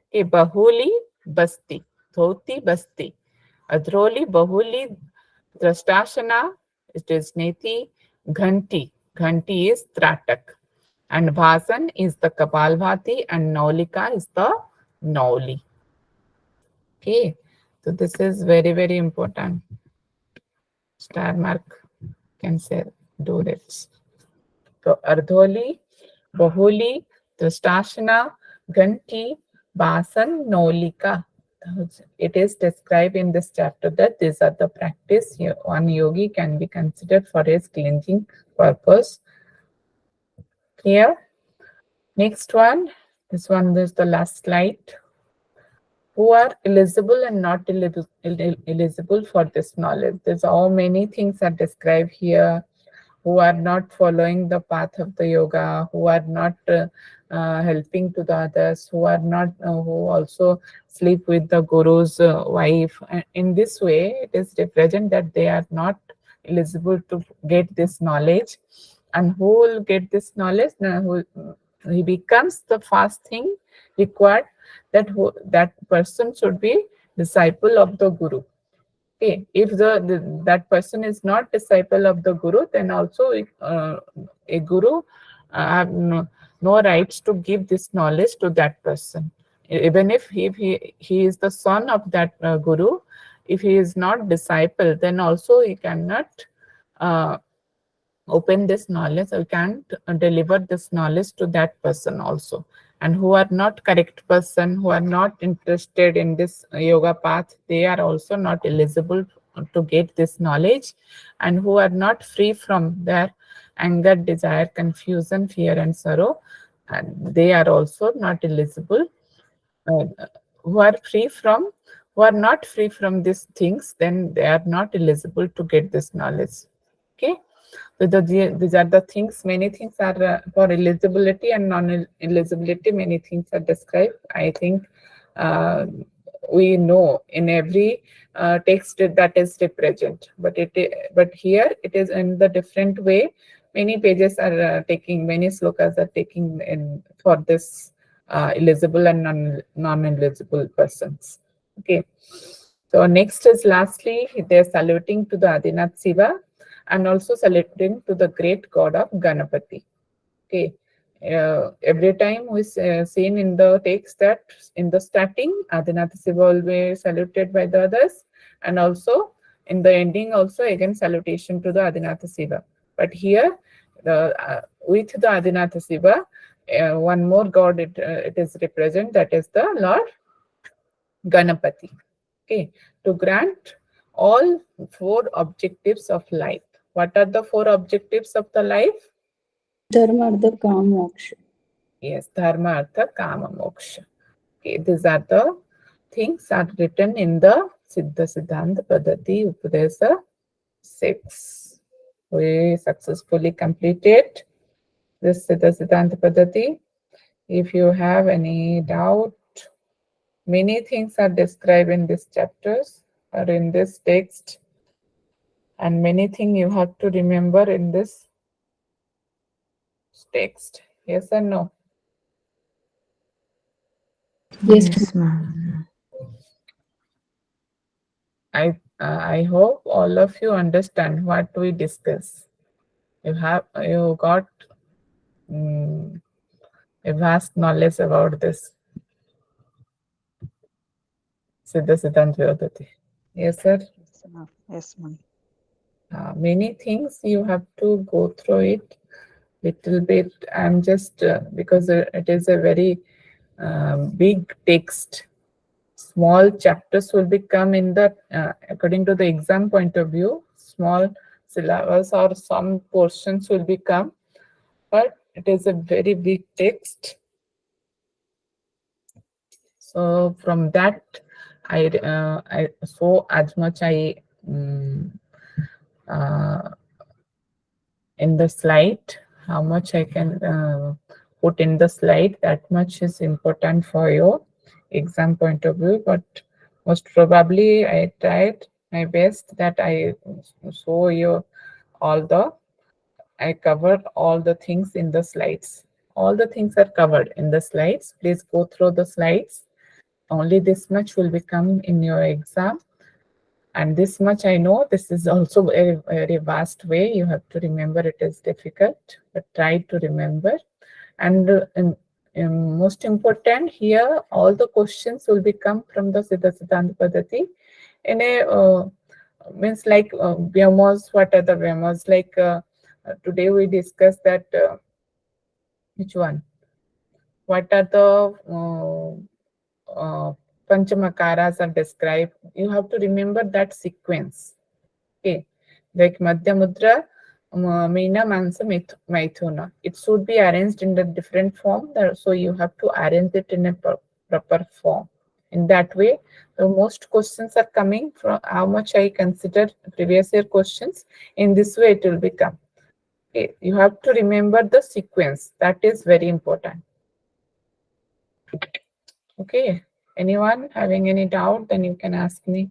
Okay, Bahuli, Basti. Dhauti, Basti. Adhroli, Bahuli, Drashtashana, it is Neti. Ghanti, Ghanti is Tratak. And Bhasan is the Kapalbhati, and Naulika is the Nauli. Okay, so this is very important. Star mark can say, do this. So Ardholi, Bahuli, Drashtashana, Ghanti, Bhasan, Naulika. It is described in this chapter that these are the practice one yogi can be considered for his cleansing purpose. Clear? Next one, this one is the last slide. Who are eligible and not eligible for this knowledge? There's how many things are described here. Who are not following the path of the yoga, who are not helping to the others, who are not, who also sleep with the guru's wife. In this way, it is represent that they are not eligible to get this knowledge. And who will get this knowledge? He becomes the first thing required, that person should be disciple of the guru. Okay, if that person is not disciple of the guru, then also a guru have no rights to give this knowledge to that person. Even if he is the son of that guru, if he is not disciple, then also he cannot open this knowledge, or can't deliver this knowledge to that person also. And who are not correct person, who are not interested in this yoga path, they are also not eligible to get this knowledge. And who are not free from their anger, desire, confusion, fear, and sorrow, and they are also not eligible. Who are not free from these things, then they are not eligible to get this knowledge. Okay. So these are the things. Many things are for eligibility and non-eligibility. Many things are described. I think we know in every text that is represent, but here it is in the different way. Many pages are taking, many slokas are taking in for this eligible and non-eligible persons. Okay. So next is lastly, they are saluting to the Adinath Shiva, and also saluting to the great god of Ganapati. Okay. Every time we seen in the text that in the starting, Adinath Shiva will be saluted by the others, and also in the ending also again salutation to the Adinath Shiva. But here, with the Adinath Shiva, one more god it is represent, that is the Lord Ganapati. Okay, to grant all 4 objectives of life. What are the 4 objectives of the life? Dharma, Artha, Kama, Moksha. Yes, Dharma, Artha, Kama, Moksha. Okay, these are the things are written in the Siddhsiddhant Paddati Upadesa 6. We successfully completed this Siddhsiddhant Paddati. If you have any doubt, many things are described in these chapters or in this text, and many things you have to remember in this text. Yes or no? Yes, ma'am. I hope all of you understand what we discuss. You got a vast knowledge about this Siddhsiddhant Vyodhati. Yes, sir. Yes, ma'am. Yes, ma'am. Many things you have to go through it little bit. I'm just because it is a very big text. Small chapters will become in the according to the exam point of view. Small syllabus or some portions will become, but it is a very big text. So from that, I so as much I uh, in the slide, how much I can put in the slide, that much is important for your exam point of view. But most probably I tried my best that I show you all the, I covered all the things in the slides. All the things are covered in the slides. Please go through the slides. Only this much will become in your exam. And this much I know, this is also a very vast way. You have to remember, it is difficult, but try to remember. And most important here, all the questions will become from the Siddhsiddhant Paddati in a means like Vyamos. What are the Vyamos? Like today we discussed that which one? What are the Panchamakaras are described? You have to remember that sequence. Okay, like Madhya Mudra, Meena, Mansa, Maithuna. It should be arranged in the different form. So you have to arrange it in a proper form. In that way, the most questions are coming from how much I consider previous year questions. In this way, it will become. Okay, you have to remember the sequence. That is very important. Okay, anyone having any doubt, then you can ask me.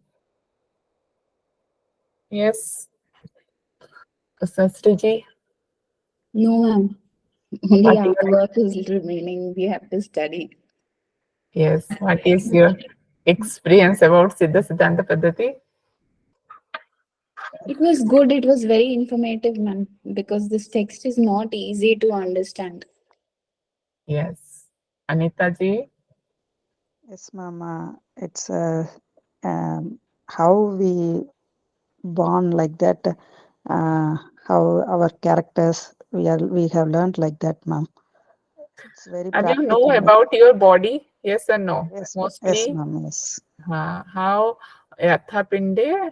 Yes, Sasriji. No, ma'am. Only What you artwork is remaining. We have to study. Yes. What is your experience about Siddhsiddhanta Paddati? It was good. It was very informative, ma'am, because this text is not easy to understand. Yes. Anita ji? Yes, ma'am. It's how we born like that, how our characters we have learned like that, ma'am. It's very Have you know practical. about your body? Yes or no? Yes, yes, Mostly, ma'am. Yes. how Yatha Pinde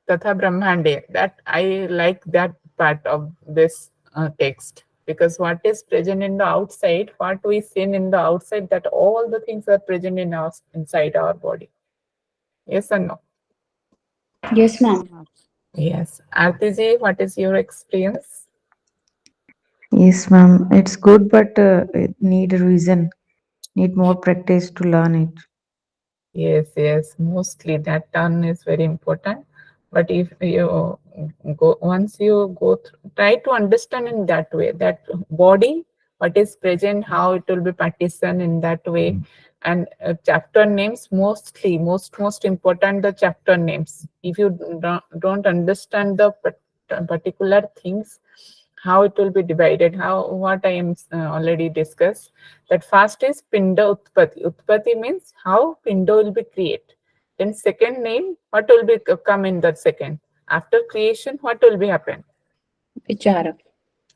Tatha Brahmande. That I like that part of this text, because what is present in the outside, what we see in the outside, that all the things are present in us inside our body. Yes or no? Yes, Yes, ma'am. ma'am. Yes. Aarti ji, what is your experience? Yes, ma'am. It's good, but it need a reason. Need more practice to learn it. Yes, yes, mostly that turn is very important. But if you go, once you go through, try to understand in that way, that body, what is present, how it will be partitioned in that way. And chapter names, mostly, most important, the chapter names. If you don't understand the particular things, how it will be divided, how what I am already discussed. That first is Pinda Utpati. Utpati means how Pinda will be created. Then second name, what will be come in that second? After creation, what will be happen? Vichara.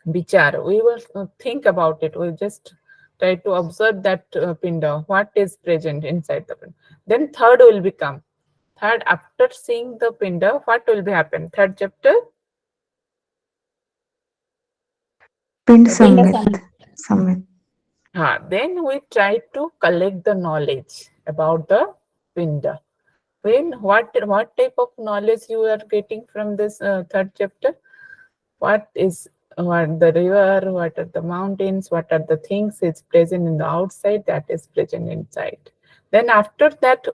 Vichar. We will think about it. We just try to observe that Pinda, what is present inside the Pinda. Then third will become. Third, after seeing the Pinda, what will be happen? Third chapter. Pind Pinda Samvit. Samvit. Samvit. Then we try to collect the knowledge about the Pinda. When what type of knowledge you are getting from this third chapter? What is what the river? What are the mountains? What are the things is present in the outside that is present inside? Then after that,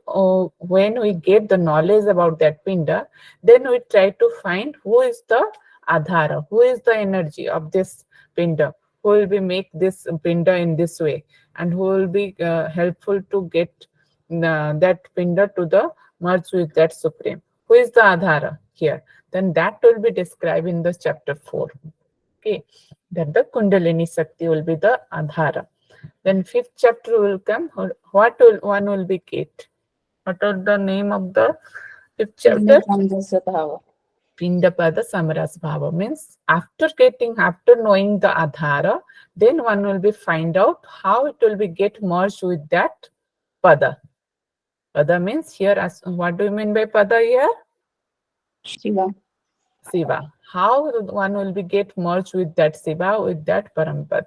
when we get the knowledge about that Pinda, then we try to find who is the Adhara, who is the energy of this Pinda, who will be make this Pinda in this way, and who will be helpful to get that Pinda to the merge with that Supreme. Who is the Adhara here? Then that will be described in the chapter 4. Okay, that the Kundalini Sakti will be the Adhara. Then fifth chapter will come. What will one will be get? What are the name of the fifth Pinda chapter? Samvit Bhava. Pindapada Samaras Bhava means after knowing the Adhara, then one will be find out how it will be get merged with that Pada. Pada means here, as what do you mean by Pada here? Shiva. Siva. How one will be get merged with that Siva, with that Parampad.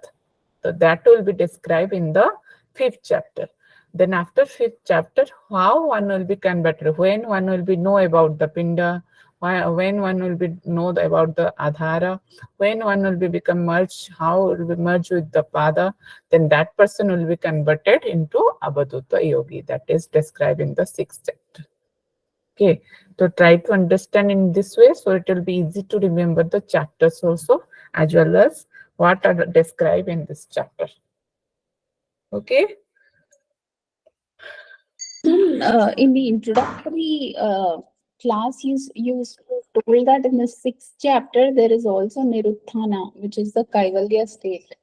So that will be described in the 5th chapter. Then after 5th chapter, how one will be converted, when one will be know about the Pinda, when one will be know about the Adhara, when one will be become merged, how it will be merged with the Pada, then that person will be converted into Avadhuta Yogi. That is described in the 6th chapter. Okay, so try to understand in this way, so it will be easy to remember the chapters also, as well as what are described in this chapter. Okay. In the introductory class, you told that in the 6th chapter there is also Niruddhana, which is the Kaivalya state.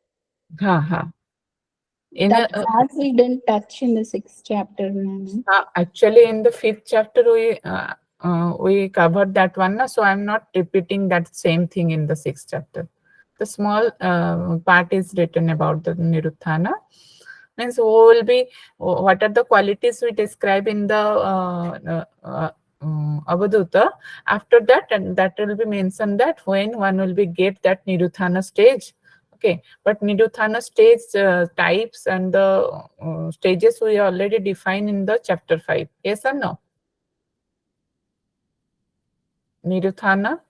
In That class we didn't touch in the 6th chapter. actually, in the 5th chapter, we covered that one, so I'm not repeating that same thing in the 6th chapter. The small part is written about the Niruddhana. Means what are the qualities we describe in the Avadhuta. After that, and that will be mentioned that when one will be get that Niruddhana stage. Okay, but Niruddhana stage types and the stages we already defined in the chapter 5. Yes or no? Niruddhana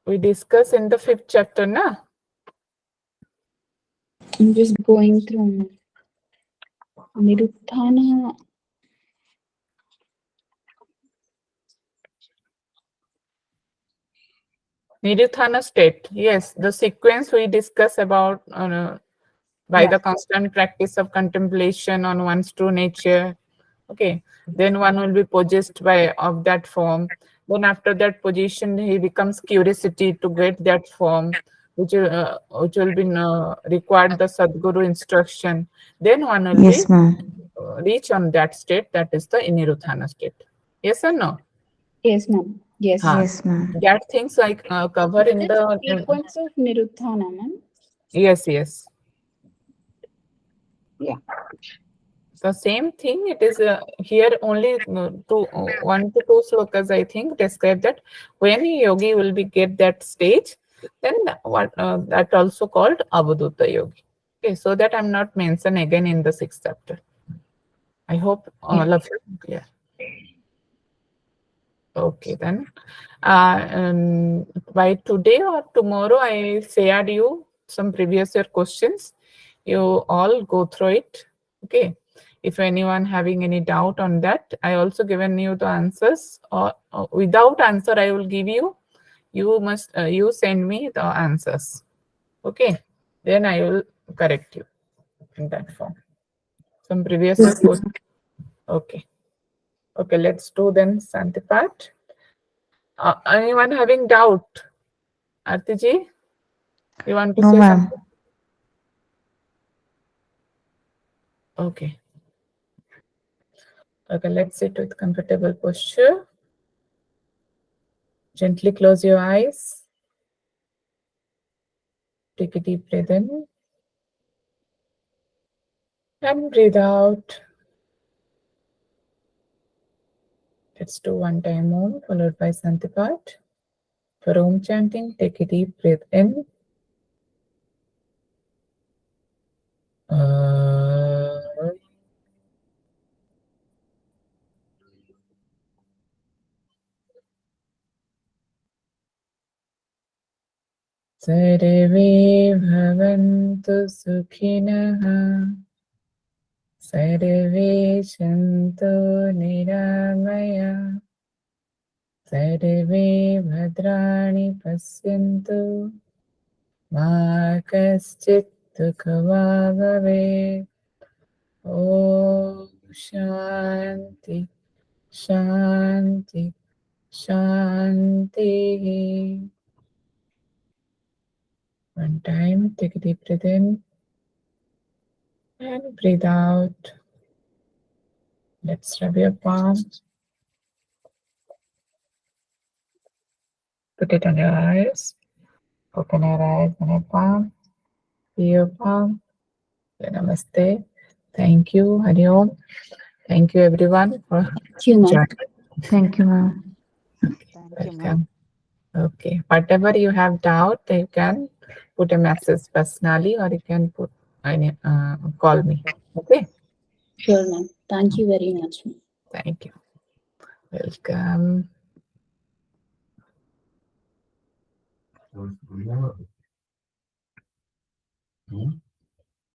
we discuss in the 5th chapter, na? I'm just going through Niruddhana. Niruddhana state. Yes, the sequence we discuss about by the constant practice of contemplation on one's true nature. Okay, then one will be possessed by of that form. Then after that position, he becomes curiosity to get that form, which will be required the Sadguru instruction. Then one will Yes, be ma'am. reach on that state, that is the Niruddhana state. Yes or no? Yes, ma'am. Yes. Yes, ma'am. That things I cover in the sequence of Niruddhana, ma'am. yes. Yeah. The same thing, it is here only 1 to 2 slokas, I think, describe that when a yogi will be get that stage, then what that also called Avadhuta yogi. Okay, so that I'm not mention again in the 6th chapter. I hope all of you are clear. Okay, then by today or tomorrow, I shared you some previous year questions. You all go through it. Okay. If anyone having any doubt on that, I also given you the answers. Or without answer, I will give you. You must you send me the answers. Okay. Then I will correct you in that form. Some previous year questions. Okay. Okay. Let's do then Santipat. Anyone having doubt? Artiji, you want to No, say ma'am. something? Okay. Okay, let's sit with comfortable posture. Gently close your eyes. Take a deep breath in. And breathe out. Let's do one time Om, followed by Santipat. For Om chanting, take a deep breath in. Sarve bhavantu sukhinah. Sarve shantu niramaya. Sarve bhadrani pasyantu. Ma kaschit dukha bhavet. Om Shanti, Shanti, Shanti. One time, take a deep breath in and breathe out. Let's rub your palm. Put it on your eyes. Open your eyes and your palm. Your palm. Namaste. Thank you. Hari Om. Thank you everyone for Thank you, ma'am. joining. Thank you, ma'am. Thank you, ma'am. Welcome. Okay. Whatever you have doubt, you can put a message personally or you can put call me. Okay. Sure, ma'am. Thank you very much, ma'am. Thank you. Welcome.